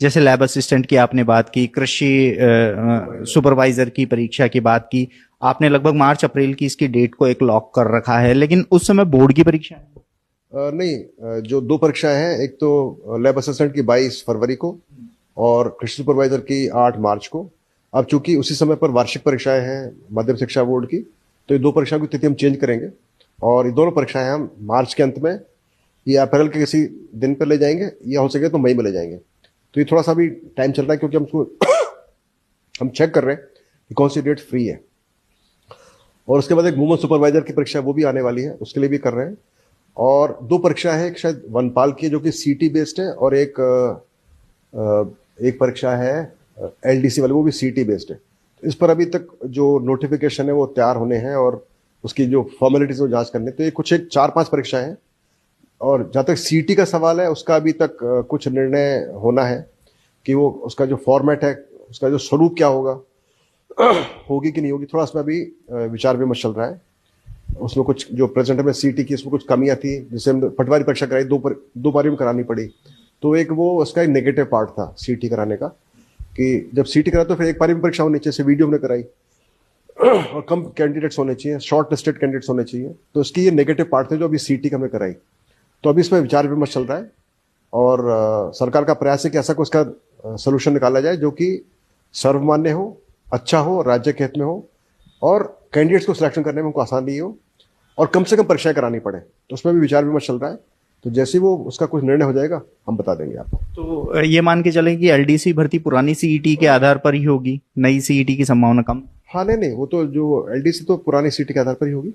जैसे lab assistant की आपने बात की, कृषि सुपरवाइजर की परीक्षा की बात की, आपने लगभग मार्च अप्रैल की इसकी डेट को एक लॉक कर रखा है, लेकिन उस समय बोर्ड की परीक्षा है। नहीं, जो दो परीक्षाएं हैं, एक तो लैब असिस्टेंट की 22 फरवरी को और कृषि सुपरवाइजर की 8 मार्च को। अब चूंकि उसी समय पर वार्षिक परीक्षाएं हैं माध्यमिक शिक्षा बोर्ड की, तो ये दो परीक्षाओं की तिथि हम चेंज करेंगे और ये दोनों परीक्षाएं हम मार्च के अंत में या अप्रैल के किसी दिन पर ले जाएंगे, या हो सके तो मई में ले जाएंगे। तो ये थोड़ा सा भी टाइम चल रहा है, क्योंकि हम उसको हम चेक कर रहे हैं कि कौन सी डेट फ्री है। और उसके बाद एक वुमन सुपरवाइजर की परीक्षा वो भी आने वाली है, उसके लिए भी कर रहे हैं। और दो परीक्षा है, एक शायद वनपाल की है जो कि सीटी बेस्ड है, और एक परीक्षा है एलडीसी वाली, वो भी सीटी बेस्ड है। इस पर अभी तक जो नोटिफिकेशन है वो तैयार होने हैं और उसकी जो फॉर्मेलिटीज वो जांच करने। तो ये कुछ एक 4-5 परीक्षाएं हैं, और जहाँ तक सीटी का सवाल है उसका अभी तक कुछ निर्णय होना है कि वो उसका जो फॉर्मेट है, उसका जो स्वरूप क्या होगा, होगी कि नहीं होगी। थोड़ा इसमें अभी विचार विमर्श चल रहा है। उसमें कुछ जो प्रेजेंट में सीटी की इसमें कुछ कमियां थी, जिससे हम पटवारी परीक्षा कराई, दो बारी में करानी पड़ी। तो एक वो उसका एक नेगेटिव पार्ट था सीटी कराने का, कि जब सीटी करा तो फिर एक बारी में परीक्षा होनी चाहिए, जैसे वीडियो हमने कराई, और कम कैंडिडेट्स होने चाहिए, शॉर्ट लिस्टेड कैंडिडेट्स होने चाहिए। तो इसकी ये नेगेटिव पार्ट थे जो अभी सीटी का हमने कराई। तो अभी इसमें विचार विमर्श चल रहा है, और सरकार का प्रयास है कि ऐसा कुछ का सोल्यूशन निकाला जाए जो कि सर्वमान्य हो, अच्छा हो, राज्य के हित में हो, और कैंडिडेट्स को सिलेक्शन करने में उनको आसानी हो, और कम से कम परीक्षाएं करानी पड़े। तो उसमें भी विचार विमर्श चल रहा है। तो जैसे ही वो उसका कुछ निर्णय हो जाएगा हम बता देंगे आपको। तो ये मान के चलें कि एलडीसी भर्ती पुरानी सीईटी के आधार पर ही होगी, नई सीईटी की संभावना कम। हाँ, नहीं, वो तो जो एलडीसी तो पुरानी सीटी के आधार पर ही होगी।